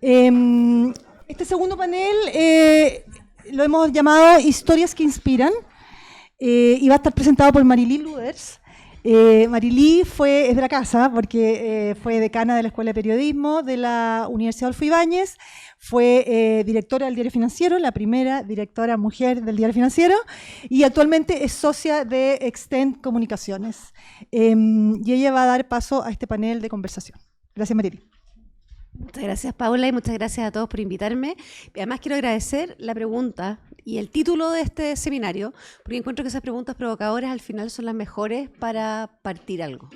Este segundo panel lo hemos llamado Historias que Inspiran y va a estar presentado por Marilí Luders. Marilí es de la casa porque fue decana de la Escuela de Periodismo de la Universidad Adolfo Ibáñez, fue directora del Diario Financiero, la primera directora mujer del Diario Financiero, y actualmente es socia de Extend Comunicaciones. Y ella va a dar paso a este panel de conversación. Gracias, Marilí. Muchas gracias, Paula, y muchas gracias a todos por invitarme. Además, quiero agradecer la pregunta y el título de este seminario, porque encuentro que esas preguntas provocadoras al final son las mejores para partir algo.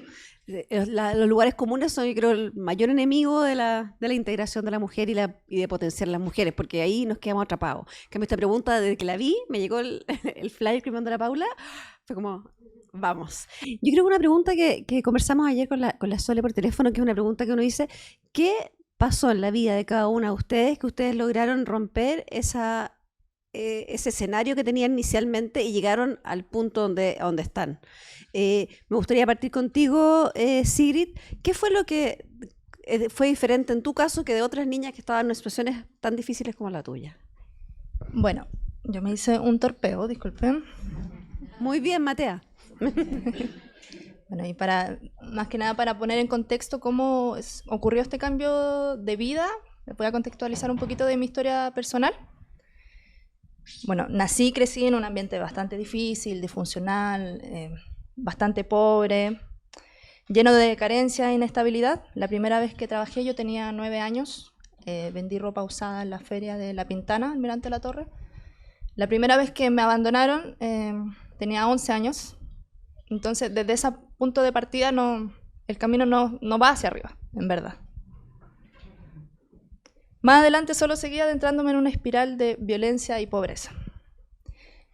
Los lugares comunes son, yo creo, el mayor enemigo de la integración de la mujer y de potenciar las mujeres, porque ahí nos quedamos atrapados. En cambio, esta pregunta, desde que la vi, me llegó el flyer que me mandó la Paula, fue como... Vamos. Yo creo que una pregunta que conversamos ayer con la Sole por teléfono, que es una pregunta que uno dice, ¿qué pasó en la vida de cada una de ustedes que ustedes lograron romper ese escenario que tenían inicialmente y llegaron al punto donde están? Me gustaría partir contigo, Sigrid. ¿Qué fue lo que fue diferente en tu caso que de otras niñas que estaban en situaciones tan difíciles como la tuya? Bueno, yo me hice un torpeo, disculpen. Muy bien, Matea. Bueno, y más que nada para poner en contexto cómo ocurrió este cambio de vida, les voy a contextualizar un poquito de mi historia personal. Bueno, nací y crecí en un ambiente bastante difícil, disfuncional, bastante pobre, lleno de carencia e inestabilidad. La primera vez que trabajé yo tenía 9 años, vendí ropa usada en la feria de La Pintana, Almirante La Torre. La primera vez que me abandonaron tenía 11 años. Entonces, desde ese punto de partida, el camino no va hacia arriba, en verdad. Más adelante solo seguía adentrándome en una espiral de violencia y pobreza.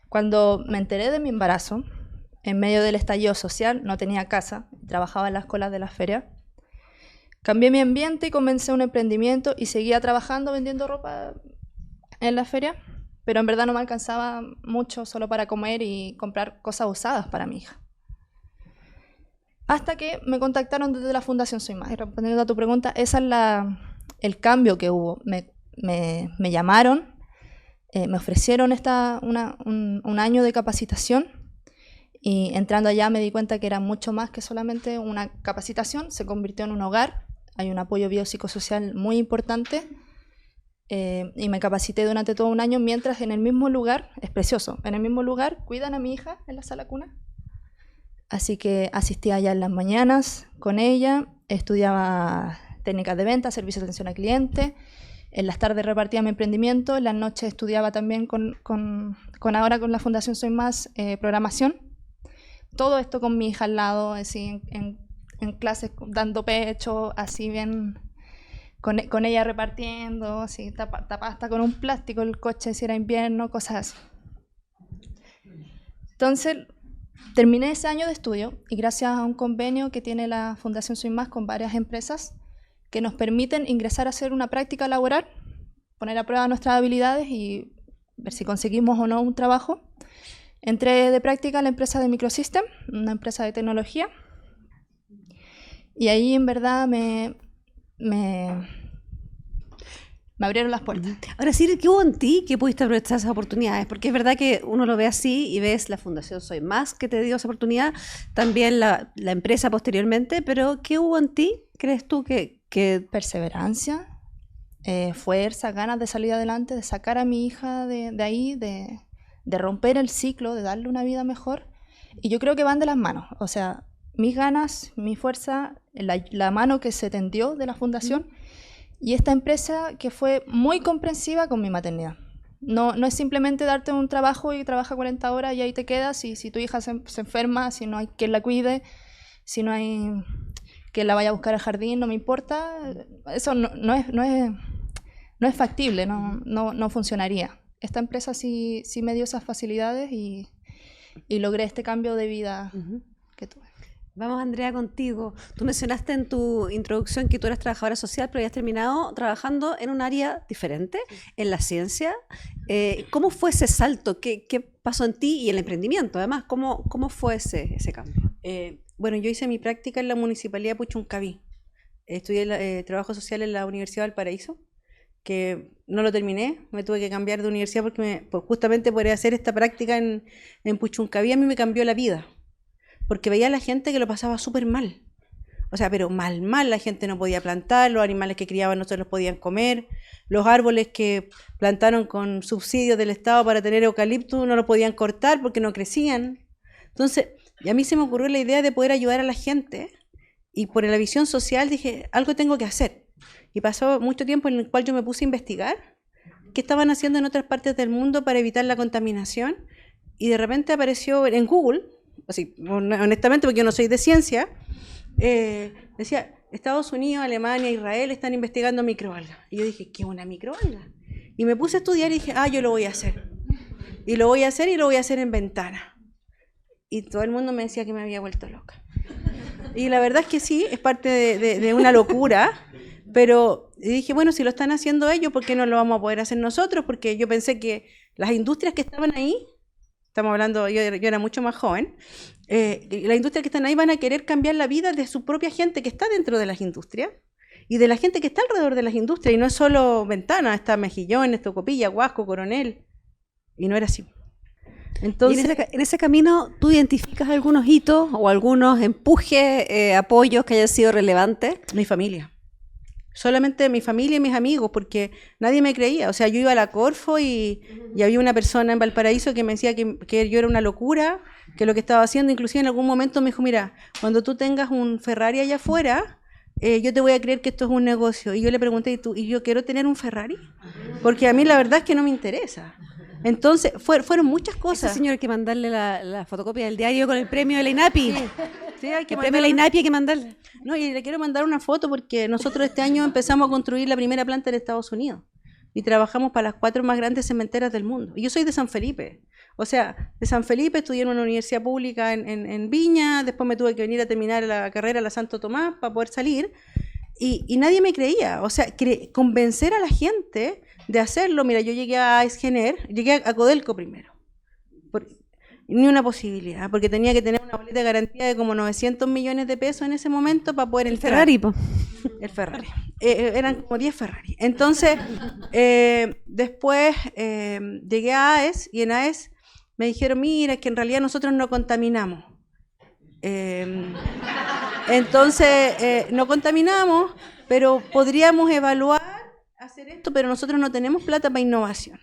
Cuando me enteré de mi embarazo, en medio del estallido social, no tenía casa, trabajaba en las colas de la feria, cambié mi ambiente y comencé un emprendimiento y seguía trabajando vendiendo ropa en la feria, pero en verdad no me alcanzaba mucho solo para comer y comprar cosas usadas para mi hija. Hasta que me contactaron desde la Fundación Soy Más. Y respondiendo a tu pregunta, ese es el cambio que hubo. Me llamaron, me ofrecieron un año de capacitación y entrando allá me di cuenta que era mucho más que solamente una capacitación, se convirtió en un hogar, hay un apoyo biopsicosocial muy importante y me capacité durante todo un año mientras en el mismo lugar, es precioso, en el mismo lugar cuidan a mi hija en la sala cuna. Así que asistía allá en las mañanas con ella, estudiaba técnicas de venta, servicio de atención al cliente, en las tardes repartía mi emprendimiento, en las noches estudiaba también ahora con la Fundación Soy Más programación. Todo esto con mi hija al lado, así en clases dando pecho, así bien, con ella repartiendo, así tapada hasta con un plástico el coche si era invierno, cosas así. Entonces, terminé ese año de estudio y gracias a un convenio que tiene la Fundación Soy Más con varias empresas que nos permiten ingresar a hacer una práctica laboral, poner a prueba nuestras habilidades y ver si conseguimos o no un trabajo. Entré de práctica a la empresa de Microsystem, una empresa de tecnología, y ahí en verdad me abrieron las puertas. Ahora, Sigrid, ¿qué hubo en ti que pudiste aprovechar esas oportunidades? Porque es verdad que uno lo ve así y ves la Fundación Soy Más que te dio esa oportunidad, también la empresa posteriormente, pero ¿qué hubo en ti, crees tú, que... Perseverancia, fuerza, ganas de salir adelante, de sacar a mi hija de ahí, de romper el ciclo, de darle una vida mejor. Y yo creo que van de las manos. O sea, mis ganas, mi fuerza, la mano que se tendió de la fundación y esta empresa que fue muy comprensiva con mi maternidad. No es simplemente darte un trabajo y trabaja 40 horas y ahí te quedas, y si tu hija se enferma, si no hay quien la cuide, si no hay quien la vaya a buscar al jardín, no me importa. Eso no es factible, no funcionaría. Esta empresa sí me dio esas facilidades y logré este cambio de vida que tuve. Vamos, Andrea, contigo. Tú mencionaste en tu introducción que tú eras trabajadora social, pero habías terminado trabajando en un área diferente, en la ciencia. ¿Cómo fue ese salto? ¿Qué pasó en ti y el emprendimiento? Además, ¿cómo fue ese cambio? Bueno, yo hice mi práctica en la Municipalidad de Puchuncaví. Estudié trabajo social en la Universidad de Valparaíso que no lo terminé, me tuve que cambiar de universidad porque pues justamente por hacer esta práctica en Puchuncaví a mí me cambió la vida, porque veía a la gente que lo pasaba súper mal. O sea, pero mal, la gente no podía plantar, los animales que criaban no se los podían comer, los árboles que plantaron con subsidios del Estado para tener eucalipto no lo podían cortar porque no crecían. Entonces, y a mí se me ocurrió la idea de poder ayudar a la gente, y por la visión social dije, algo tengo que hacer. Y pasó mucho tiempo en el cual yo me puse a investigar qué estaban haciendo en otras partes del mundo para evitar la contaminación, y de repente apareció en Google, así, honestamente porque yo no soy de ciencia, decía, Estados Unidos, Alemania, Israel están investigando microalgas. Y yo dije, ¿qué es una microalga? Y me puse a estudiar y dije, yo lo voy a hacer. Y lo voy a hacer, y lo voy a hacer en Ventana. Y todo el mundo me decía que me había vuelto loca. Y la verdad es que sí, es parte de una locura, pero dije, bueno, si lo están haciendo ellos, ¿por qué no lo vamos a poder hacer nosotros? Porque yo pensé que las industrias que estaban ahí, estamos hablando, yo era mucho más joven, las industrias que están ahí van a querer cambiar la vida de su propia gente que está dentro de las industrias y de la gente que está alrededor de las industrias, y no es solo Ventana, está Mejillones, Tocopilla, Huasco, Coronel, y no era así. Entonces, y en ese camino, ¿tú identificas algunos hitos o algunos empujes, apoyos que hayan sido relevantes? Mi familia. Solamente mi familia y mis amigos, porque nadie me creía. O sea, yo iba a la Corfo y había una persona en Valparaíso que me decía que yo era una locura, que lo que estaba haciendo, inclusive en algún momento me dijo, mira, cuando tú tengas un Ferrari allá afuera, yo te voy a creer que esto es un negocio. Y yo le pregunté, ¿y yo quiero tener un Ferrari? Porque a mí la verdad es que no me interesa. Entonces, fueron muchas cosas. Ese señor hay que mandarle la fotocopia del diario con el premio de la INAPI. Sí, hay que el premio de la INAPI hay que mandarle. No, y le quiero mandar una foto porque nosotros este año empezamos a construir la primera planta en Estados Unidos y trabajamos para las 4 más grandes cementeras del mundo. Y yo soy de San Felipe. O sea, de San Felipe estudié en una universidad pública en Viña, después me tuve que venir a terminar la carrera a la Santo Tomás para poder salir, y nadie me creía. O sea, convencer a la gente de hacerlo. Mira, yo llegué a Eisgener, llegué a Codelco primero, ni una posibilidad, porque tenía que tener una boleta de garantía de como 900 millones de pesos en ese momento para poder entrar. Ferrari, po. El Ferrari. Eran como 10 Ferrari. Entonces, después llegué a AES, y en AES me dijeron, mira, es que en realidad nosotros no contaminamos. Entonces, no contaminamos, pero podríamos evaluar hacer esto, pero nosotros no tenemos plata para innovación.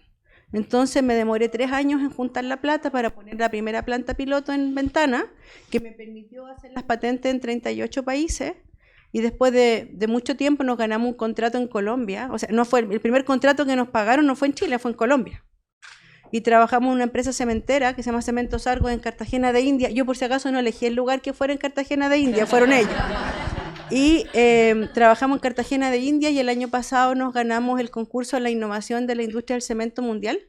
Entonces me demoré 3 años en juntar la plata para poner la primera planta piloto en Ventana, que me permitió hacer las patentes en 38 países, y después de mucho tiempo nos ganamos un contrato en Colombia. O sea, no fue el primer contrato que nos pagaron, no fue en Chile, fue en Colombia. Y trabajamos en una empresa cementera que se llama Cementos Argos en Cartagena de India. Yo por si acaso no elegí el lugar que fuera en Cartagena de India, fueron ellos. Y trabajamos en Cartagena de India, y el año pasado nos ganamos el concurso a la innovación de la industria del cemento mundial.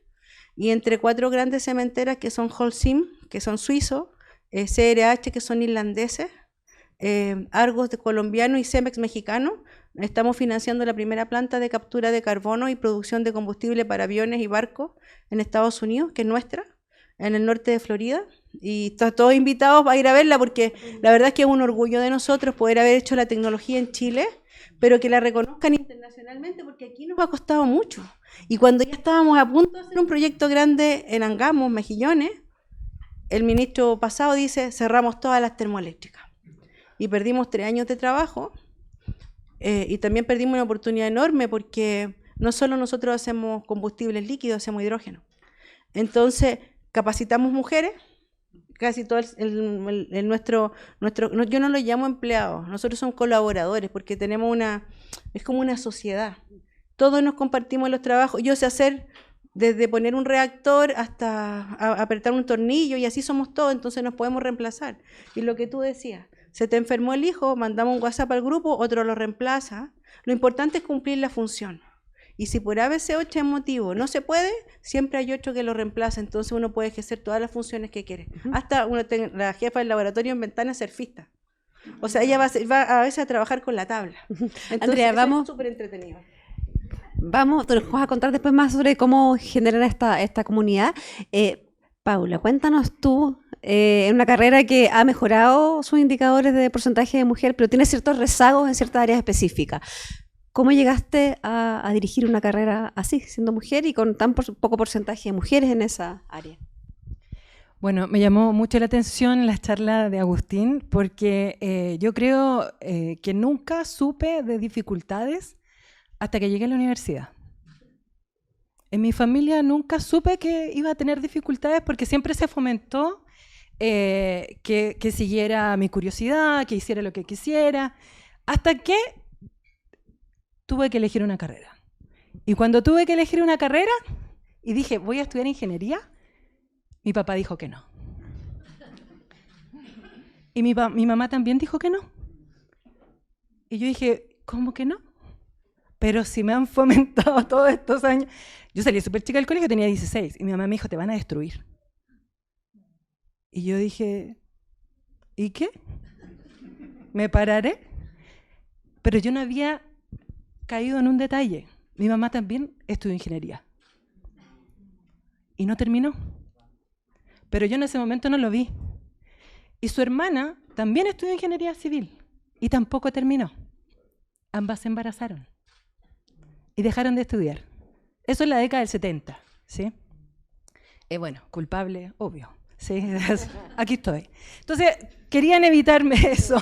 Y entre 4 grandes cementeras que son Holcim, que son suizos, CRH, que son irlandeses, Argos de colombiano y Cemex mexicano, estamos financiando la primera planta de captura de carbono y producción de combustible para aviones y barcos en Estados Unidos, que es nuestra, en el norte de Florida. Y están todos invitados a ir a verla, porque la verdad es que es un orgullo de nosotros poder haber hecho la tecnología en Chile, pero que la reconozcan internacionalmente, porque aquí nos ha costado mucho. Y cuando ya estábamos a punto de hacer un proyecto grande en Angamos, Mejillones, el ministro pasado dice, cerramos todas las termoeléctricas. Y perdimos 3 años de trabajo, y también perdimos una oportunidad enorme, porque no solo nosotros hacemos combustibles líquidos, hacemos hidrógeno. Entonces, capacitamos mujeres, casi todo yo no lo llamo empleados, nosotros somos colaboradores, porque tenemos es como una sociedad. Todos nos compartimos los trabajos. Yo sé hacer desde poner un reactor hasta apretar un tornillo, y así somos todos, entonces nos podemos reemplazar. Y lo que tú decías, se te enfermó el hijo, mandamos un WhatsApp al grupo, otro lo reemplaza. Lo importante es cumplir la función. Y si por ABC8 es motivo no se puede, siempre hay otro que lo reemplaza, entonces uno puede ejercer todas las funciones que quiere. Hasta la jefa del laboratorio en Ventana es surfista. O sea, ella va a veces a trabajar con la tabla. Entonces, Andrea, vamos. Es súper entretenido. Vamos, te nos vas a contar después más sobre cómo generar esta comunidad. Paula, cuéntanos tú, en una carrera que ha mejorado sus indicadores de porcentaje de mujer, pero tiene ciertos rezagos en ciertas áreas específicas. ¿Cómo llegaste a dirigir una carrera así, siendo mujer y con tan poco porcentaje de mujeres en esa área? Bueno, me llamó mucho la atención la charla de Agustín porque yo creo que nunca supe de dificultades hasta que llegué a la universidad. En mi familia nunca supe que iba a tener dificultades porque siempre se fomentó que siguiera mi curiosidad, que hiciera lo que quisiera, hasta que tuve que elegir una carrera. Y cuando tuve que elegir una carrera y dije, voy a estudiar ingeniería, mi papá dijo que no. Y mi mamá también dijo que no. Y yo dije, ¿cómo que no? Pero si me han fomentado todos estos años. Yo salí súper chica del colegio, tenía 16, y mi mamá me dijo, te van a destruir. Y yo dije, ¿y qué? ¿Me pararé? Pero yo no había caído en un detalle. Mi mamá también estudió ingeniería. Y no terminó. Pero yo en ese momento no lo vi. Y su hermana también estudió ingeniería civil y tampoco terminó. Ambas se embarazaron y dejaron de estudiar. Eso en la década del 70, ¿sí? Bueno, culpable, obvio, ¿sí? Aquí estoy. Entonces, querían evitarme eso.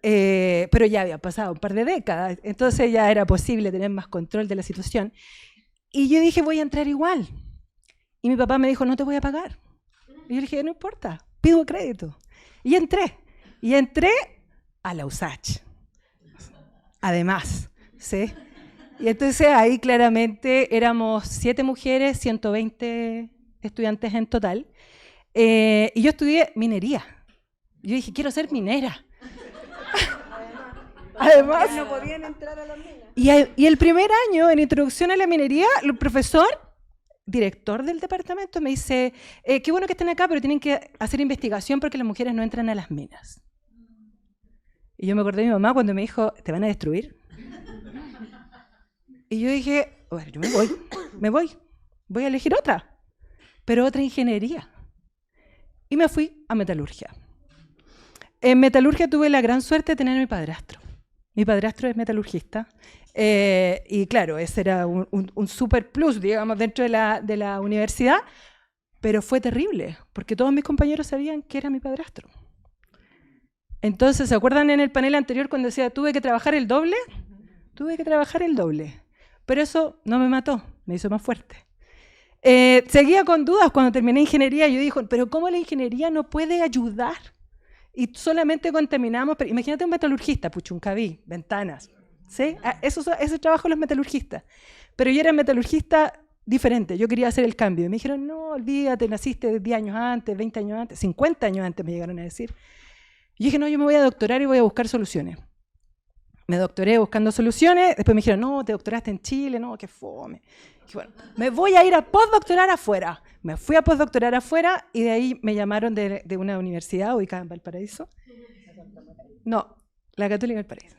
Pero ya había pasado un par de décadas, entonces ya era posible tener más control de la situación. Y yo dije, voy a entrar igual. Y mi papá me dijo, no te voy a pagar. Y yo le dije, no importa, pido crédito. Y entré a la USACH. Además, ¿sí? Y entonces ahí claramente éramos 7 mujeres, 120 estudiantes en total. Y yo estudié minería. Yo dije, quiero ser minera. Además, no podían entrar a las minas. Y el primer año, en introducción a la minería, el profesor, director del departamento, me dice, qué bueno que estén acá, pero tienen que hacer investigación porque las mujeres no entran a las minas. Y yo me acordé de mi mamá cuando me dijo, ¿te van a destruir? Y yo dije, bueno, yo voy a elegir otra, pero otra ingeniería. Y me fui a metalurgia. En metalurgia tuve la gran suerte de tener a mi padrastro. Mi padrastro es metalurgista. Y claro, ese era un super plus, digamos, dentro de la universidad, pero fue terrible, porque todos mis compañeros sabían que era mi padrastro. Entonces, ¿se acuerdan en el panel anterior cuando decía tuve que trabajar el doble? Tuve que trabajar el doble, pero eso no me mató, me hizo más fuerte. Seguía con dudas cuando terminé ingeniería. Yo dije, pero ¿cómo la ingeniería no puede ayudar? Y solamente contaminamos, pero imagínate un metalurgista, puchuncaví, ventanas, ¿sí? Ese trabajo de los metalurgistas. Pero yo era metalurgista diferente, yo quería hacer el cambio. Y me dijeron, no, olvídate, naciste 10 años antes, 20 años antes, 50 años antes me llegaron a decir. Y dije, no, yo me voy a doctorar y voy a buscar soluciones. Me doctoré buscando soluciones, después me dijeron, no, te doctoraste en Chile, no, qué fome. Dije, bueno, me voy a ir a postdoctorar afuera. Me fui a postdoctorar afuera y de ahí me llamaron de una universidad ubicada en Valparaíso. No, la Católica de Valparaíso.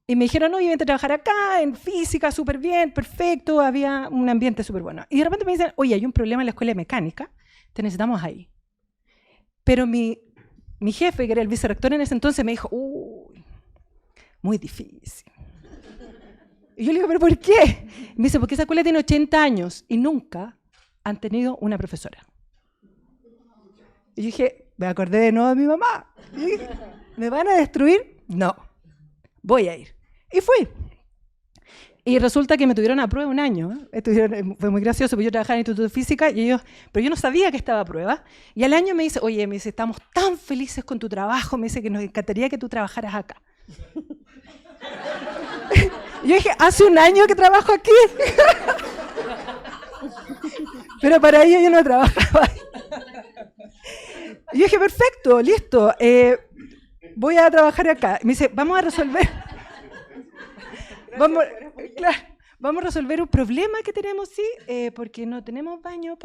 Y me dijeron, no, yo vente a trabajar acá, en física, súper bien, perfecto, había un ambiente súper bueno. Y de repente me dicen, oye, hay un problema en la escuela de mecánica, te necesitamos ahí. Pero mi jefe, que era el vicerrector en ese entonces, me dijo, uy, muy difícil. Y yo le digo, ¿pero por qué? Y me dice, porque esa escuela tiene 80 años y nunca han tenido una profesora. Y yo dije, me acordé de nuevo de mi mamá. Y dije, ¿me van a destruir? No, voy a ir. Y fui. Y resulta que me tuvieron a prueba un año. Fue muy gracioso, porque yo trabajaba en el Instituto de Física, pero yo no sabía que estaba a prueba. Y al año me dice, oye, estamos tan felices con tu trabajo, me dice que nos encantaría que tú trabajaras acá. Y yo dije, hace un año que trabajo aquí. Pero para ello yo no trabajaba. Y yo dije, perfecto, listo, voy a trabajar acá. Y me dice, vamos a resolver. Vamos a resolver un problema que tenemos, sí, porque no tenemos baño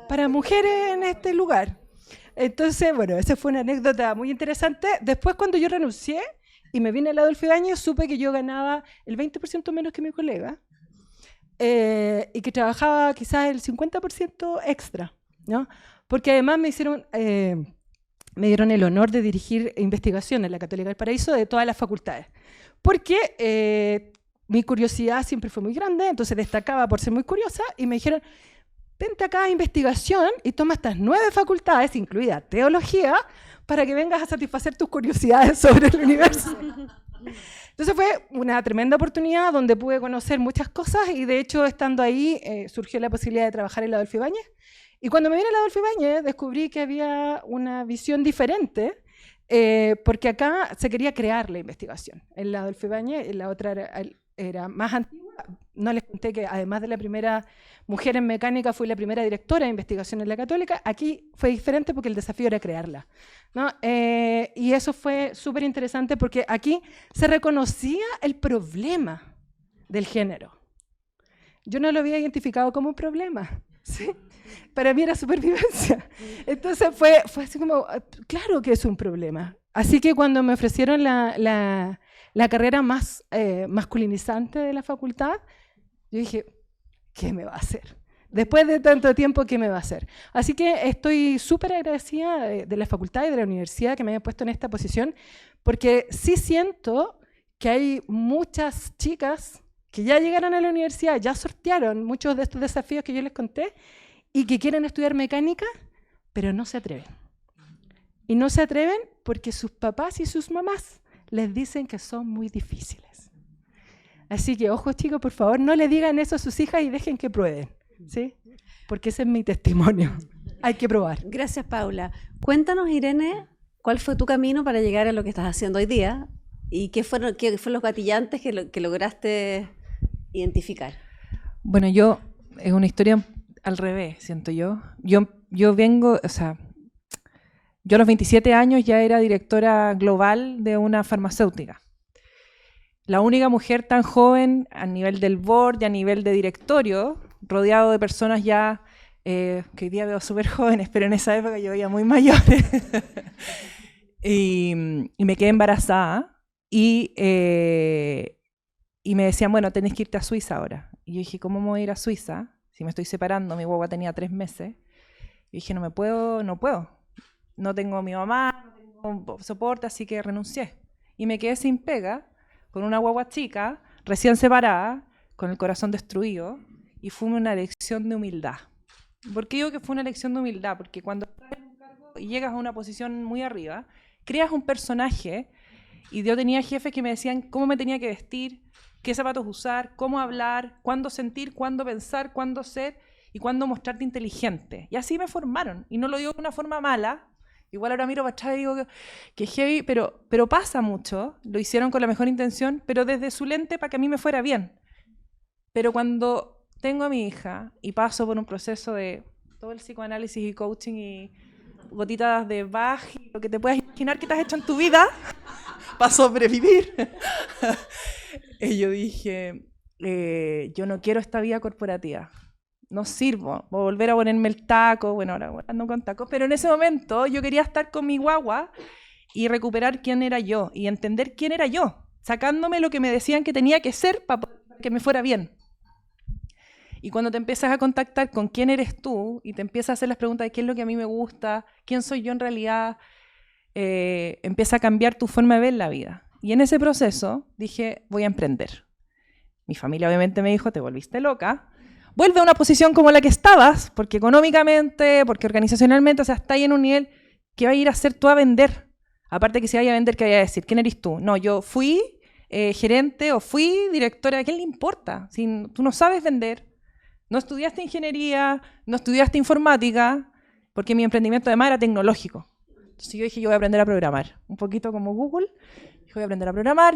para mujeres en este lugar. Entonces, bueno, esa fue una anécdota muy interesante. Después, cuando yo renuncié y me vine al Adolfo Ibáñez, supe que yo ganaba el 20% menos que mi colega y que trabajaba quizás el 50% extra, ¿no? Porque además me hicieron me dieron el honor de dirigir investigación en la Católica del Paraíso de todas las facultades. Porque mi curiosidad siempre fue muy grande, entonces destacaba por ser muy curiosa, y me dijeron, vente acá a investigación y toma estas 9 facultades, incluida teología, para que vengas a satisfacer tus curiosidades sobre el universo. Entonces fue una tremenda oportunidad donde pude conocer muchas cosas, y de hecho, estando ahí, surgió la posibilidad de trabajar en la Adolfo Ibáñez. Y cuando me vine a la Adolfo Ibáñez, descubrí que había una visión diferente, porque acá se quería crear la investigación. En la Adolfo Ibáñez, la otra era más antigua. No les conté que además de la primera mujer en mecánica, fui la primera directora de investigación en la Católica. Aquí fue diferente porque el desafío era crearla, ¿no? Y eso fue súper interesante porque aquí se reconocía el problema del género. Yo no lo había identificado como un problema, ¿sí? Para mí era supervivencia. Entonces fue así como, claro que es un problema. Así que cuando me ofrecieron la carrera más masculinizante de la facultad, yo dije, ¿qué me va a hacer? Después de tanto tiempo, ¿qué me va a hacer? Así que estoy súper agradecida de la facultad y de la universidad que me hayan puesto en esta posición, porque sí siento que hay muchas chicas que ya llegaron a la universidad, ya sortearon muchos de estos desafíos que yo les conté, y que quieren estudiar mecánica, pero no se atreven. Y no se atreven porque sus papás y sus mamás les dicen que son muy difíciles. Así que, ojo chicos, por favor, no le digan eso a sus hijas y dejen que prueben, ¿sí? Porque ese es mi testimonio. Hay que probar. Gracias, Paula. Cuéntanos, Irene, ¿cuál fue tu camino para llegar a lo que estás haciendo hoy día? ¿Y qué fueron los gatillantes que lograste identificar? Bueno, es una historia al revés, siento yo. Yo vengo, o sea, yo a los 27 años ya era directora global de una farmacéutica. La única mujer tan joven a nivel del board y a nivel de directorio, rodeado de personas ya, que hoy día veo súper jóvenes, pero en esa época yo veía muy mayores. y me quedé embarazada y me decían, bueno, tenés que irte a Suiza ahora. Y yo dije, ¿cómo me voy a ir a Suiza? Si me estoy separando, mi guagua tenía 3 meses. Y dije, no puedo. No tengo a mi mamá, no tengo soporte, así que renuncié. Y me quedé sin pega, con una guagua chica, recién separada, con el corazón destruido, y fue una lección de humildad. ¿Por qué digo que fue una lección de humildad? Porque cuando estás en un cargo y llegas a una posición muy arriba, creas un personaje, y yo tenía jefes que me decían cómo me tenía que vestir, qué zapatos usar, cómo hablar, cuándo sentir, cuándo pensar, cuándo ser y cuándo mostrarte inteligente. Y así me formaron. Y no lo digo de una forma mala. Igual ahora miro para atrás y digo que heavy, pero pasa mucho. Lo hicieron con la mejor intención, pero desde su lente para que a mí me fuera bien. Pero cuando tengo a mi hija y paso por un proceso de todo el psicoanálisis y coaching y gotitas de Bach y lo que te puedas imaginar que te has hecho en tu vida para sobrevivir. Y yo dije, yo no quiero esta vida corporativa, no sirvo, voy a volver a ponerme el taco, bueno, ahora ando con tacos, pero en ese momento yo quería estar con mi guagua y recuperar quién era yo y entender quién era yo, sacándome lo que me decían que tenía que ser para que me fuera bien. Y cuando te empiezas a contactar con quién eres tú y te empiezas a hacer las preguntas de qué es lo que a mí me gusta, quién soy yo en realidad, empieza a cambiar tu forma de ver la vida. Y en ese proceso dije, voy a emprender. Mi familia obviamente me dijo, te volviste loca. Vuelve a una posición como la que estabas, porque económicamente, porque organizacionalmente, o sea, está ahí en un nivel que va a ir a hacer tú a vender. Aparte que si vaya a vender, ¿qué vaya a decir? ¿Quién eres tú? No, yo fui gerente o fui directora. ¿A quién le importa? Si tú no sabes vender, no estudiaste ingeniería, no estudiaste informática, porque mi emprendimiento además era tecnológico. Entonces yo dije, yo voy a aprender a programar. Un poquito como Google. Voy a aprender a programar,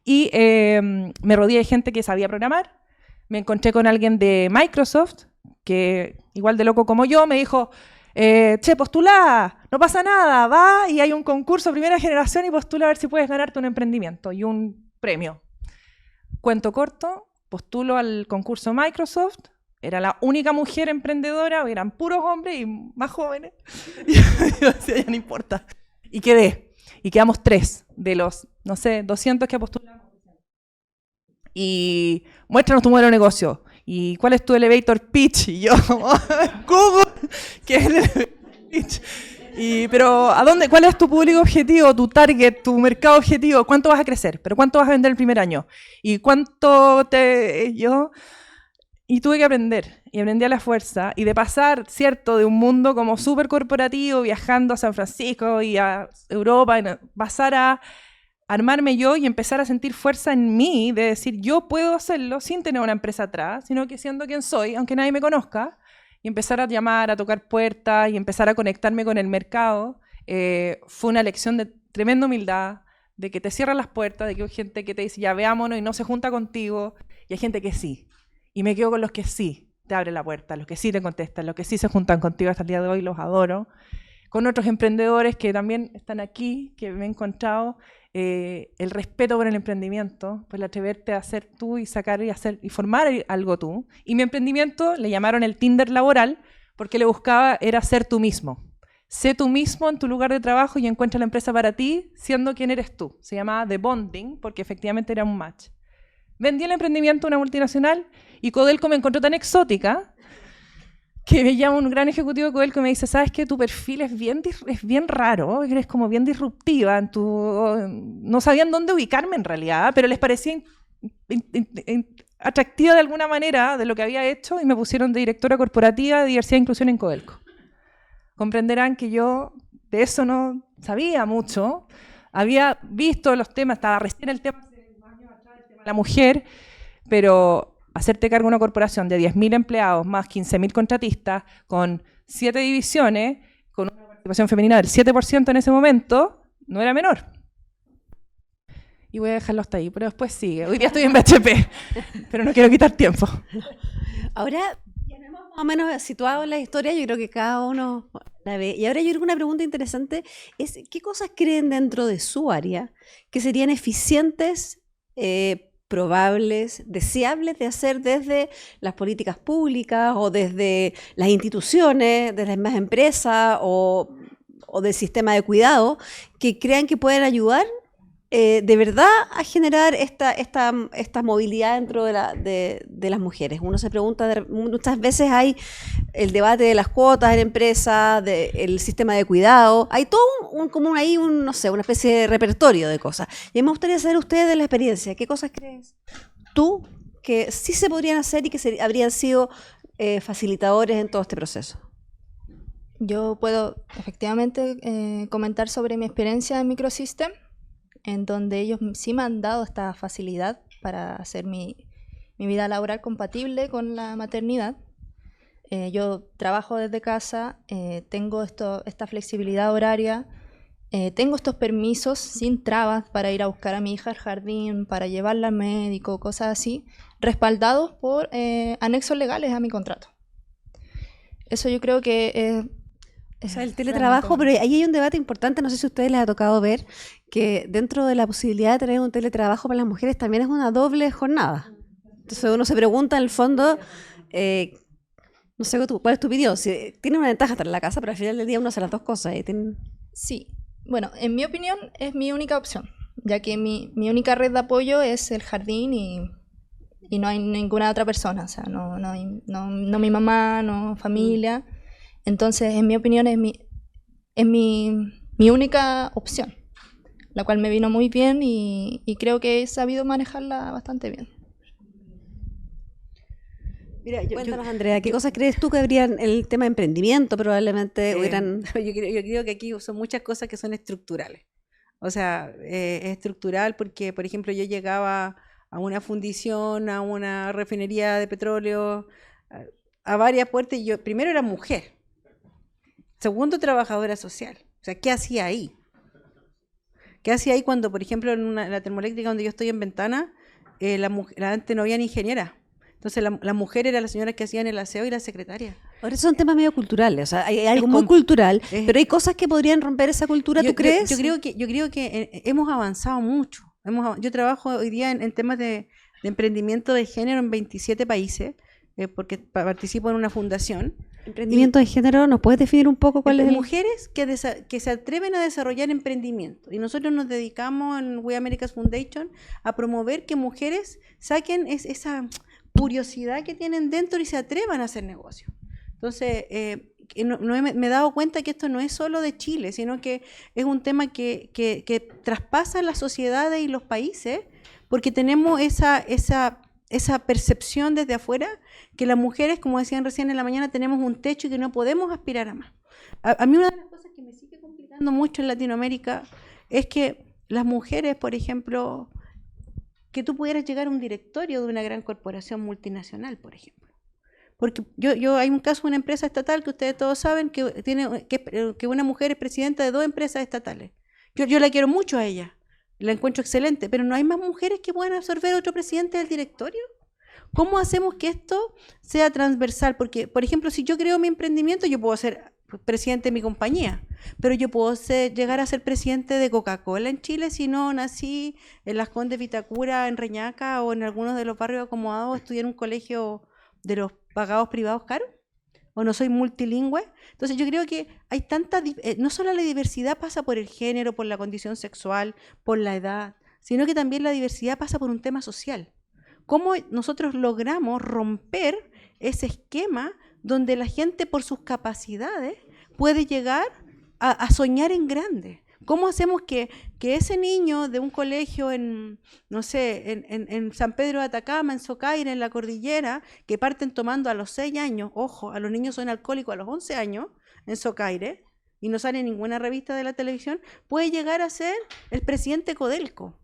y me rodeé de gente que sabía programar. Me encontré con alguien de Microsoft, que igual de loco como yo, me dijo, che, postula, no pasa nada, va y hay un concurso primera generación y postula a ver si puedes ganarte un emprendimiento y un premio. Cuento corto, postulo al concurso Microsoft, era la única mujer emprendedora, eran puros hombres y más jóvenes. Y yo decía, ya no importa. Y quedé. Y quedamos 3 de los, no sé, 200 que postulamos. Y muéstranos tu modelo de negocio. ¿Y cuál es tu elevator pitch? Y yo, Google, ¿qué es el elevator pitch? Pero ¿a dónde? ¿Cuál es tu público objetivo, tu target, tu mercado objetivo? ¿Cuánto vas a crecer? ¿Pero cuánto vas a vender el primer año? ¿Y cuánto Y tuve que aprender, y aprendí a la fuerza, y de pasar, ¿cierto?, de un mundo como súper corporativo, viajando a San Francisco y a Europa, pasar a armarme yo y empezar a sentir fuerza en mí, de decir, yo puedo hacerlo sin tener una empresa atrás, sino que siendo quien soy, aunque nadie me conozca, y empezar a llamar, a tocar puertas, y empezar a conectarme con el mercado, fue una lección de tremenda humildad, de que te cierran las puertas, de que hay gente que te dice, ya veámonos, y no se junta contigo, y hay gente que sí. Y me quedo con los que sí te abren la puerta, los que sí te contestan, los que sí se juntan contigo hasta el día de hoy, los adoro. Con otros emprendedores que también están aquí, que me he encontrado, el respeto por el emprendimiento, por el atreverte a hacer tú y sacar y hacer y formar algo tú. Y mi emprendimiento le llamaron el Tinder laboral, porque le buscaba era ser tú mismo. Sé tú mismo en tu lugar de trabajo y encuentra la empresa para ti siendo quien eres tú. Se llamaba The Bonding, porque efectivamente era un match. Vendí el emprendimiento a una multinacional y Codelco me encontró tan exótica que me llama un gran ejecutivo de Codelco y me dice, ¿sabes qué? Tu perfil es bien raro, eres como bien disruptiva. No sabían dónde ubicarme en realidad, pero les parecía atractiva de alguna manera de lo que había hecho y me pusieron de directora corporativa de diversidad e inclusión en Codelco. Comprenderán que yo de eso no sabía mucho. Había visto los temas, estaba recién el tema la mujer, pero hacerte cargo de una corporación de 10.000 empleados más 15.000 contratistas, con 7 divisiones, con una participación femenina del 7% en ese momento, no era menor. Y voy a dejarlo hasta ahí, pero después sigue. Hoy día estoy en BHP, pero no quiero quitar tiempo. Ahora, ya nos hemos más o menos situado en la historia, yo creo que cada uno la ve. Y ahora yo creo que una pregunta interesante es, ¿qué cosas creen dentro de su área que serían eficientes, probables, deseables de hacer desde las políticas públicas o desde las instituciones, desde las mismas empresas o del sistema de cuidado, que crean que pueden ayudar de verdad a generar esta movilidad dentro de las mujeres? Uno se pregunta, muchas veces hay el debate de las cuotas en empresas, del sistema de cuidado, hay todo no sé, una especie de repertorio de cosas. Y me gustaría saber ustedes de la experiencia, ¿qué cosas crees tú que sí se podrían hacer y que habrían sido facilitadores en todo este proceso? Yo puedo efectivamente comentar sobre mi experiencia en Microsystem, en donde ellos sí me han dado esta facilidad para hacer mi vida laboral compatible con la maternidad. Yo trabajo desde casa, tengo esta flexibilidad horaria, tengo estos permisos sin trabas para ir a buscar a mi hija al jardín, para llevarla al médico, cosas así, respaldados por anexos legales a mi contrato. Eso yo creo que o sea, el teletrabajo, pero ahí hay un debate importante, no sé si a ustedes les ha tocado ver, que dentro de la posibilidad de tener un teletrabajo para las mujeres también es una doble jornada. Entonces uno se pregunta en el fondo, no sé cuál es tu opinión, si tiene una ventaja estar en la casa, pero al final del día uno hace las dos cosas. Sí, bueno, en mi opinión es mi única opción, ya que mi única red de apoyo es el jardín y no hay ninguna otra persona, o sea, no mi mamá, no familia. Entonces, en mi opinión, es mi única opción, la cual me vino muy bien y creo que he sabido manejarla bastante bien. Mira, cuéntanos, Andrea, ¿qué cosas crees tú que habrían el tema de emprendimiento probablemente hubieran? Yo creo que aquí son muchas cosas que son estructurales. O sea, es estructural porque, por ejemplo, yo llegaba a una fundición, a una refinería de petróleo, a varias puertas, y yo primero era mujer. Segundo, trabajadora social. O sea, ¿qué hacía ahí? ¿Qué hacía ahí cuando, por ejemplo, en la termoeléctrica donde yo estoy en Ventana, antes no había ni ingeniera? Entonces, la mujer era la señora que hacían el aseo y la secretaria. Ahora, son temas medio culturales, o sea, hay algo muy cultural, pero hay cosas que podrían romper esa cultura, ¿tú crees? Yo creo que hemos avanzado mucho. Yo trabajo hoy día en temas de emprendimiento de género en 27 países, porque participo en una fundación. ¿Emprendimiento de género? ¿Nos puedes definir un poco cuál es? Mujeres que se atreven a desarrollar emprendimiento. Y nosotros nos dedicamos en We Americas Foundation a promover que mujeres saquen esa curiosidad que tienen dentro y se atrevan a hacer negocio. Entonces, me he dado cuenta que esto no es solo de Chile, sino que es un tema que traspasa las sociedades y los países, porque tenemos esa percepción desde afuera, que las mujeres, como decían recién en la mañana, tenemos un techo y que no podemos aspirar a más. A mí una de las cosas que me sigue complicando mucho en Latinoamérica es que las mujeres, por ejemplo, que tú pudieras llegar a un directorio de una gran corporación multinacional, por ejemplo. Porque hay un caso de una empresa estatal que ustedes todos saben que una mujer es presidenta de 2 empresas estatales. Yo la quiero mucho a ella, la encuentro excelente, pero ¿no hay más mujeres que puedan absorber otro presidente del directorio? ¿Cómo hacemos que esto sea transversal? Porque, por ejemplo, si yo creo mi emprendimiento, yo puedo ser presidente de mi compañía, pero yo puedo llegar a ser presidente de Coca-Cola en Chile si no nací en Las Condes, Vitacura, en Reñaca o en algunos de los barrios acomodados, estudié en un colegio de los pagados privados caros, o no soy multilingüe. Entonces yo creo que hay tanta, no solo la diversidad pasa por el género, por la condición sexual, por la edad, sino que también la diversidad pasa por un tema social. ¿Cómo nosotros logramos romper ese esquema donde la gente por sus capacidades puede llegar a soñar en grande? ¿Cómo hacemos que ese niño de un colegio en, no sé, en San Pedro de Atacama, en Socaire, en la cordillera, que parten tomando a los 6 años, ojo, a los niños son alcohólicos a los 11 años, en Socaire, y no sale en ninguna revista de la televisión, puede llegar a ser el presidente Codelco?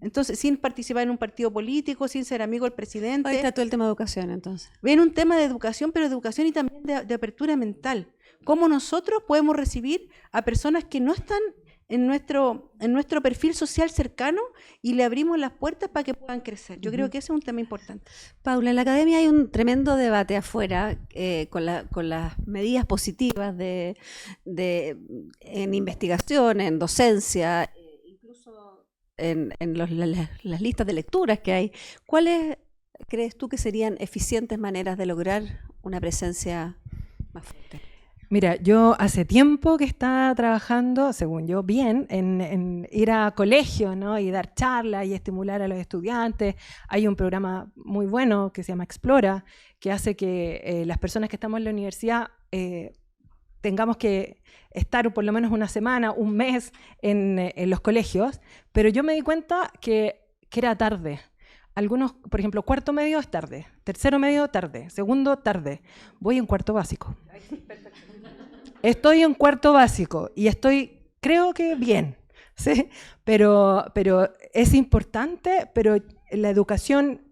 Entonces, sin participar en un partido político, sin ser amigo del presidente. Ahí está todo el tema de educación, entonces. Ven un tema de educación, pero de educación y también de apertura mental. ¿Cómo nosotros podemos recibir a personas que no están en nuestro perfil social cercano y le abrimos las puertas para que puedan crecer? Yo creo que ese es un tema importante. Paula, en la academia hay un tremendo debate afuera con las medidas positivas en investigación, en docencia, incluso en las listas de lecturas que hay. ¿Cuáles crees tú que serían eficientes maneras de lograr una presencia más fuerte? Mira, yo hace tiempo que estaba trabajando, según yo, bien, en ir a colegio, ¿no? Y dar charlas y estimular a los estudiantes. Hay un programa muy bueno que se llama Explora, que hace que las personas que estamos en la universidad tengamos que estar por lo menos una semana, un mes en los colegios, pero yo me di cuenta que era tarde. Algunos, por ejemplo, cuarto medio es tarde, tercero medio tarde, segundo tarde. Voy en cuarto básico. Estoy en cuarto básico y creo que bien, ¿sí? Pero es importante, pero la educación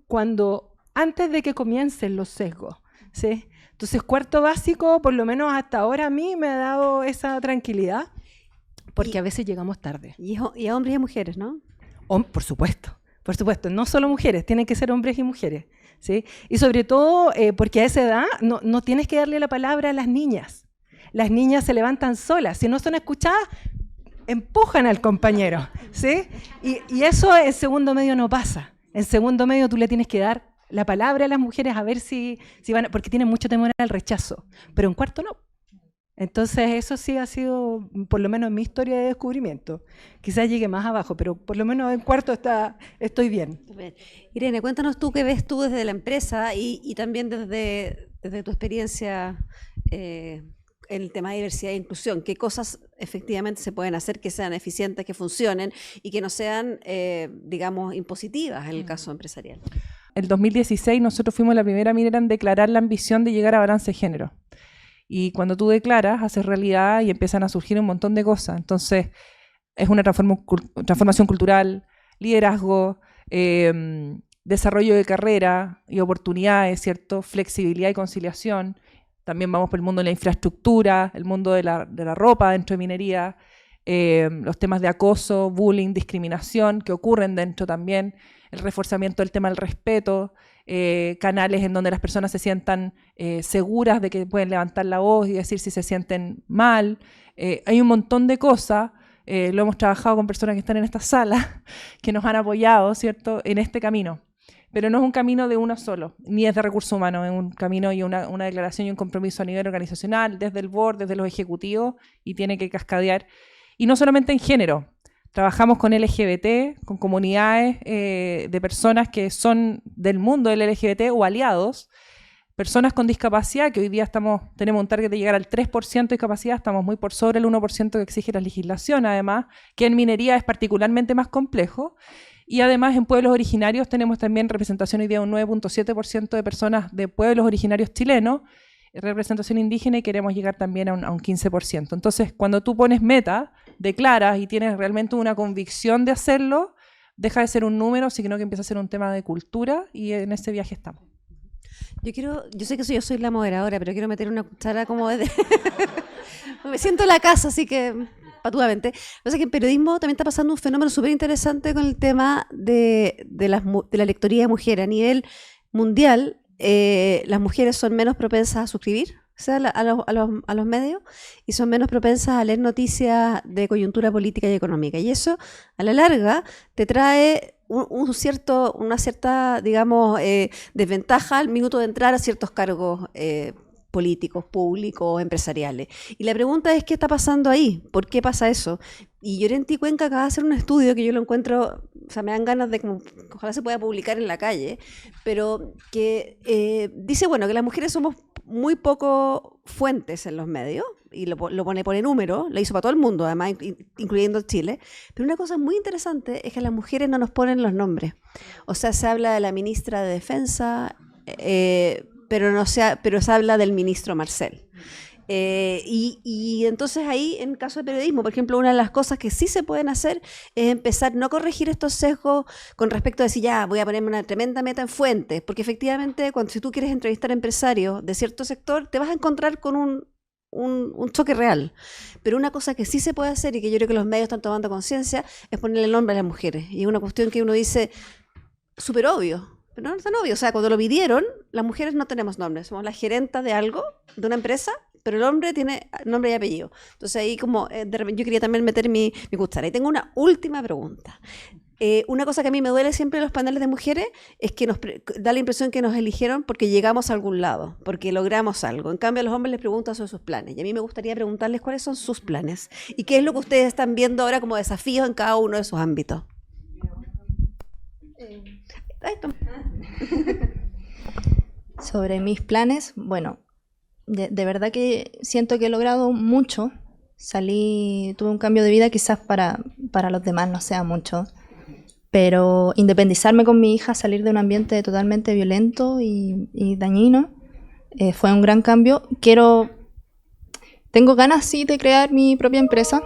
antes de que comiencen los sesgos, ¿sí? Entonces, cuarto básico, por lo menos hasta ahora a mí me ha dado esa tranquilidad, porque a veces llegamos tarde. Y a hombres y a mujeres, ¿no? Por supuesto, no solo mujeres, tienen que ser hombres y mujeres, ¿sí? Y sobre todo porque a esa edad no tienes que darle la palabra a las niñas. Las niñas se levantan solas, si no son escuchadas, empujan al compañero, ¿sí? Y eso en segundo medio no pasa. En segundo medio tú le tienes que dar la palabra a las mujeres a ver si van, porque tienen mucho temor al rechazo, pero en cuarto no. Entonces eso sí ha sido, por lo menos en mi historia de descubrimiento. Quizás llegue más abajo, pero por lo menos en cuarto estoy bien. Irene, cuéntanos tú qué ves tú desde la empresa y también desde tu experiencia en el tema de diversidad e inclusión. ¿Qué cosas efectivamente se pueden hacer que sean eficientes, que funcionen y que no sean, digamos, impositivas en el caso empresarial? En 2016 nosotros fuimos la primera minera en declarar la ambición de llegar a balance de género. Y cuando tú declaras, haces realidad y empiezan a surgir un montón de cosas. Entonces, es una transformación cultural, liderazgo, desarrollo de carrera y oportunidades, ¿cierto? Flexibilidad y conciliación. También vamos por el mundo de la infraestructura, el mundo de la ropa dentro de minería, los temas de acoso, bullying, discriminación que ocurren dentro también, el reforzamiento del tema del respeto, canales en donde las personas se sientan seguras de que pueden levantar la voz y decir si se sienten mal. Hay un montón de cosas, lo hemos trabajado con personas que están en esta sala, que nos han apoyado, ¿cierto?, en este camino. Pero no es un camino de uno solo, ni es de recursos humanos, es un camino y una declaración y un compromiso a nivel organizacional, desde el board, desde los ejecutivos, y tiene que cascadear. Y no solamente en género, trabajamos con LGBT, con comunidades de personas que son del mundo del LGBT o aliados, personas con discapacidad, que hoy día tenemos un target de llegar al 3% de discapacidad, estamos muy por sobre el 1% que exige la legislación, además, que en minería es particularmente más complejo. Y además en pueblos originarios tenemos también representación hoy día de un 9.7% de personas de pueblos originarios chilenos, representación indígena, y queremos llegar también a un 15%. Entonces, cuando tú pones meta, declaras y tienes realmente una convicción de hacerlo, deja de ser un número, sino que empieza a ser un tema de cultura, y en ese viaje estamos. Yo sé que yo soy la moderadora, pero quiero meter una cuchara como de... Me siento en la casa, así que patudamente. Lo que pasa es que en periodismo también está pasando un fenómeno súper interesante con el tema de la lectoría de mujeres. A nivel mundial, las mujeres son menos propensas a suscribir, o sea, a los medios, y son menos propensas a leer noticias de coyuntura política y económica. Y eso, a la larga, te trae una cierta, digamos, desventaja al minuto de entrar a ciertos cargos políticos, públicos, empresariales. Y la pregunta es, ¿qué está pasando ahí? ¿Por qué pasa eso? Y Llorenti Cuenca acaba de hacer un estudio que yo lo encuentro, o sea, me dan ganas de que ojalá se pueda publicar en la calle, pero que dice, bueno, que las mujeres somos muy poco fuentes en los medios, y lo pone por número, lo hizo para todo el mundo, además, incluyendo Chile, pero una cosa muy interesante es que las mujeres no nos ponen los nombres. O sea, se habla de la ministra de Defensa, pero se habla del ministro Marcel. Y entonces ahí, en caso de periodismo, por ejemplo, una de las cosas que sí se pueden hacer es empezar no corregir estos sesgos con respecto a decir, ya, voy a ponerme una tremenda meta en fuentes, porque efectivamente, si tú quieres entrevistar a empresarios de cierto sector, te vas a encontrar con un choque real. Pero una cosa que sí se puede hacer, y que yo creo que los medios están tomando conciencia, es ponerle el nombre a las mujeres. Y es una cuestión que uno dice, súper obvio. Pero no es tan obvio, o sea, cuando lo pidieron, las mujeres no tenemos nombre, somos la gerenta de algo, de una empresa, pero el hombre tiene nombre y apellido. Entonces ahí como, de repente, yo quería también meter mi cuchara. Y tengo una última pregunta. Una cosa que a mí me duele siempre en los paneles de mujeres es que da la impresión que nos eligieron porque llegamos a algún lado, porque logramos algo. En cambio, a los hombres les preguntan sobre sus planes. Y a mí me gustaría preguntarles cuáles son sus planes y qué es lo que ustedes están viendo ahora como desafíos en cada uno de sus ámbitos. Sobre mis planes, bueno, de verdad que siento que he logrado mucho. Tuve un cambio de vida, quizás para los demás no sea mucho, pero independizarme con mi hija, salir de un ambiente totalmente violento y dañino, fue un gran cambio. Tengo ganas sí de crear mi propia empresa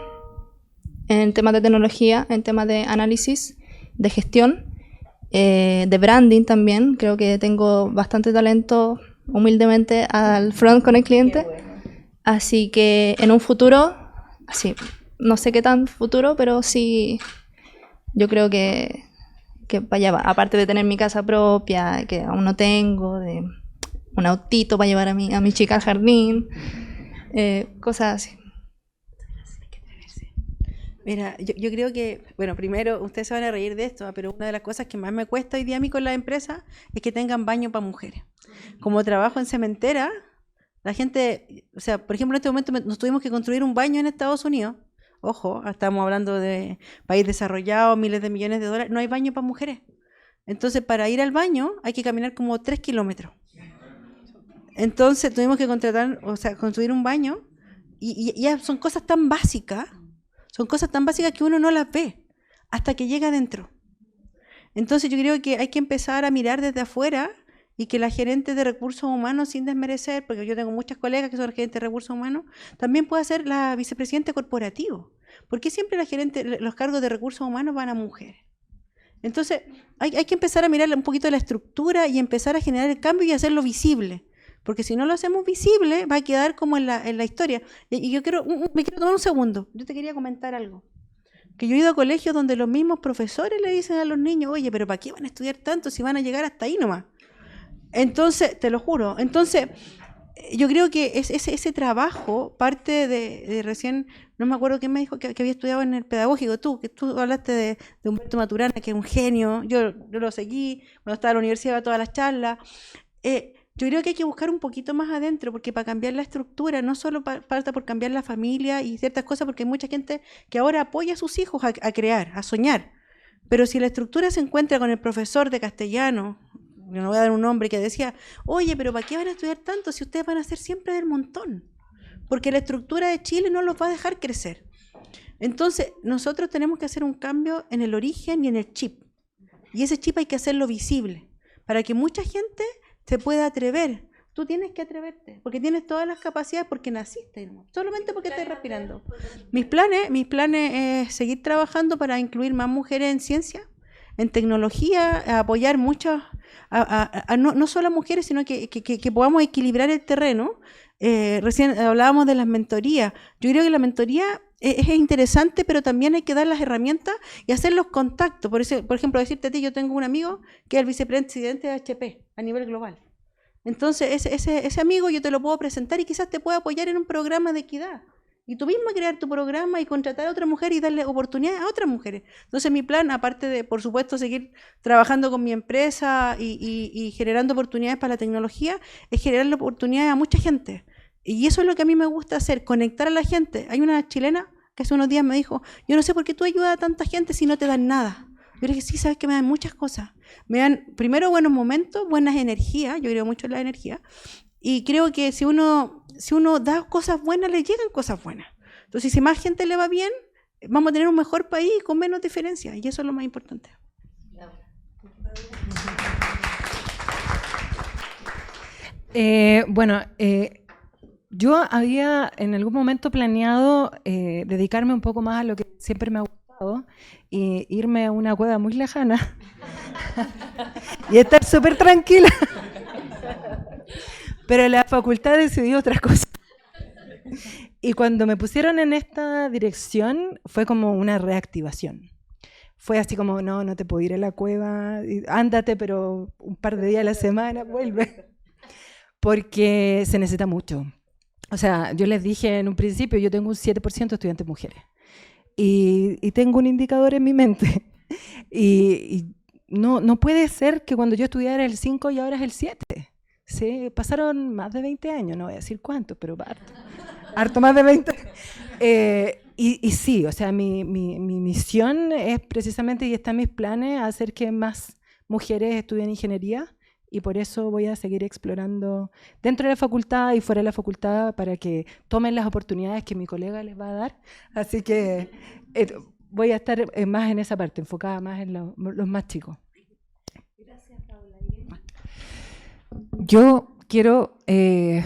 en temas de tecnología, en temas de análisis, de gestión, de branding también. Creo que tengo bastante talento, humildemente, al front con el cliente. Bueno. Así que en un futuro, así, no sé qué tan futuro, pero sí, yo creo que para allá va. Aparte de tener mi casa propia, que aún no tengo, de un autito para llevar a mi chica al jardín, cosas así. Mira, yo creo que, bueno, primero, ustedes se van a reír de esto, pero una de las cosas que más me cuesta hoy día a mí con las empresas es que tengan baño para mujeres. Como trabajo en cementera, la gente, o sea, por ejemplo, en este momento nos tuvimos que construir un baño en Estados Unidos. Ojo, estamos hablando de país desarrollado, miles de millones de dólares, no hay baño para mujeres. Entonces, para ir al baño hay que caminar como 3 kilómetros. Entonces, tuvimos que construir un baño y ya son cosas tan básicas. Son cosas tan básicas que uno no las ve hasta que llega adentro. Entonces yo creo que hay que empezar a mirar desde afuera y que la gerente de recursos humanos, sin desmerecer, porque yo tengo muchas colegas que son gerentes de recursos humanos, también puede ser la vicepresidenta corporativo. ¿Por qué siempre los cargos de recursos humanos van a mujeres? Entonces hay que empezar a mirar un poquito la estructura y empezar a generar el cambio y hacerlo visible. Porque si no lo hacemos visible, va a quedar como en la historia. Y yo me quiero tomar un segundo. Yo te quería comentar algo. Que yo he ido a colegios donde los mismos profesores le dicen a los niños, oye, pero ¿para qué van a estudiar tanto si van a llegar hasta ahí nomás? Entonces, te lo juro. Entonces, yo creo que ese trabajo parte de recién, no me acuerdo quién me dijo que había estudiado en el pedagógico, que tú hablaste de Humberto Maturana, que es un genio. Yo lo seguí, cuando estaba en la universidad iba a todas las charlas. Yo creo que hay que buscar un poquito más adentro, porque para cambiar la estructura, no solo falta por cambiar la familia y ciertas cosas, porque hay mucha gente que ahora apoya a sus hijos a crear, a soñar. Pero si la estructura se encuentra con el profesor de castellano, no voy a dar un nombre, que decía, oye, pero ¿para qué van a estudiar tanto si ustedes van a ser siempre del montón? Porque la estructura de Chile no los va a dejar crecer. Entonces, nosotros tenemos que hacer un cambio en el origen y en el chip. Y ese chip hay que hacerlo visible, para que mucha gente se pueda atrever. Tú tienes que atreverte, porque tienes todas las capacidades, porque naciste, ¿no? Solamente porque estás respirando. Mis planes es seguir trabajando para incluir más mujeres en ciencia, en tecnología, a apoyar muchas, no solo a mujeres, sino que podamos equilibrar el terreno. Recién hablábamos de las mentorías. Yo creo que la mentoría es interesante, pero también hay que dar las herramientas y hacer los contactos. Por ejemplo, decirte a ti, yo tengo un amigo que es el vicepresidente de HP a nivel global. Entonces, ese amigo yo te lo puedo presentar y quizás te pueda apoyar en un programa de equidad. Y tú misma crear tu programa y contratar a otra mujer y darle oportunidades a otras mujeres. Entonces mi plan, aparte de, por supuesto, seguir trabajando con mi empresa y generando oportunidades para la tecnología, es generar oportunidades a mucha gente. Y eso es lo que a mí me gusta hacer, conectar a la gente. Hay una chilena que hace unos días me dijo, yo no sé por qué tú ayudas a tanta gente si no te dan nada. Yo le dije, sí, sabes que me dan muchas cosas. Me dan, primero, buenos momentos, buenas energías. Yo creo mucho en la energía. Y creo que si uno da cosas buenas, le llegan cosas buenas. Entonces, si más gente le va bien, vamos a tener un mejor país con menos diferencias. Y eso es lo más importante. Yo había en algún momento planeado dedicarme un poco más a lo que siempre me ha gustado y irme a una cueva muy lejana y estar súper tranquila. Pero la facultad decidió otra cosa. Y cuando me pusieron en esta dirección, fue como una reactivación. Fue así como, no te puedo ir a la cueva, ándate, pero un par de días a la semana, vuelve. Porque se necesita mucho. O sea, yo les dije en un principio, yo tengo un 7% de estudiantes mujeres. Y tengo un indicador en mi mente. Y no puede ser que cuando yo estudiara el 5 y ahora es el 7. Sí, pasaron más de 20 años, no voy a decir cuántos, pero harto más de 20. Y sí, o sea, mi misión es precisamente, y está en mis planes, hacer que más mujeres estudien ingeniería, y por eso voy a seguir explorando dentro de la facultad y fuera de la facultad para que tomen las oportunidades que mi colega les va a dar. Así que voy a estar más en esa parte, enfocada más en los más chicos. Yo quiero, en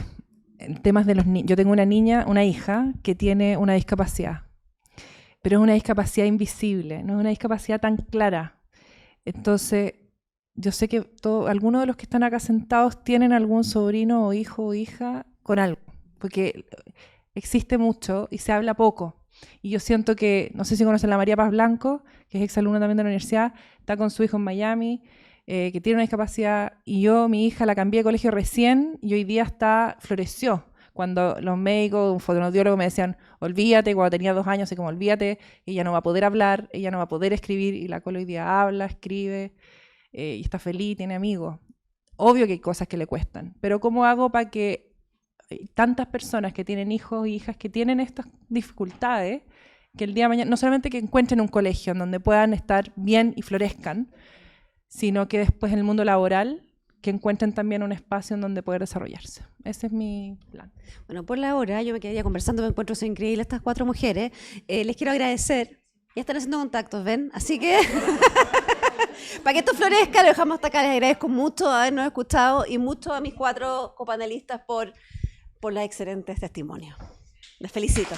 temas de los niños, yo tengo una hija que tiene una discapacidad, pero es una discapacidad invisible, no es una discapacidad tan clara. Entonces, yo sé que algunos de los que están acá sentados tienen algún sobrino o hijo o hija con algo, porque existe mucho y se habla poco. Y yo siento que, no sé si conocen a María Paz Blanco, que es exalumna también de la universidad, está con su hijo en Miami, que tiene una discapacidad, y mi hija la cambié de colegio recién y hoy día floreció. Cuando los médicos, un fotoaudiólogo me decían, olvídate, cuando tenía 2 años, así como olvídate, ella no va a poder hablar, ella no va a poder escribir, y la Colo hoy día habla, escribe, y está feliz, tiene amigos. Obvio que hay cosas que le cuestan, pero ¿cómo hago para que tantas personas que tienen hijos y hijas que tienen estas dificultades, que el día de mañana, no solamente que encuentren un colegio en donde puedan estar bien y florezcan, sino que después en el mundo laboral que encuentren también un espacio en donde poder desarrollarse? Ese es mi plan. Bueno, por la hora, yo me quedaría conversando, me encuentro son increíbles estas 4 mujeres. Les quiero agradecer. Ya están haciendo contactos, ¿ven? Así que para que esto florezca, lo dejamos hasta acá. Les agradezco mucho habernos escuchado y mucho a mis 4 copanelistas por los excelentes testimonios. Les felicito.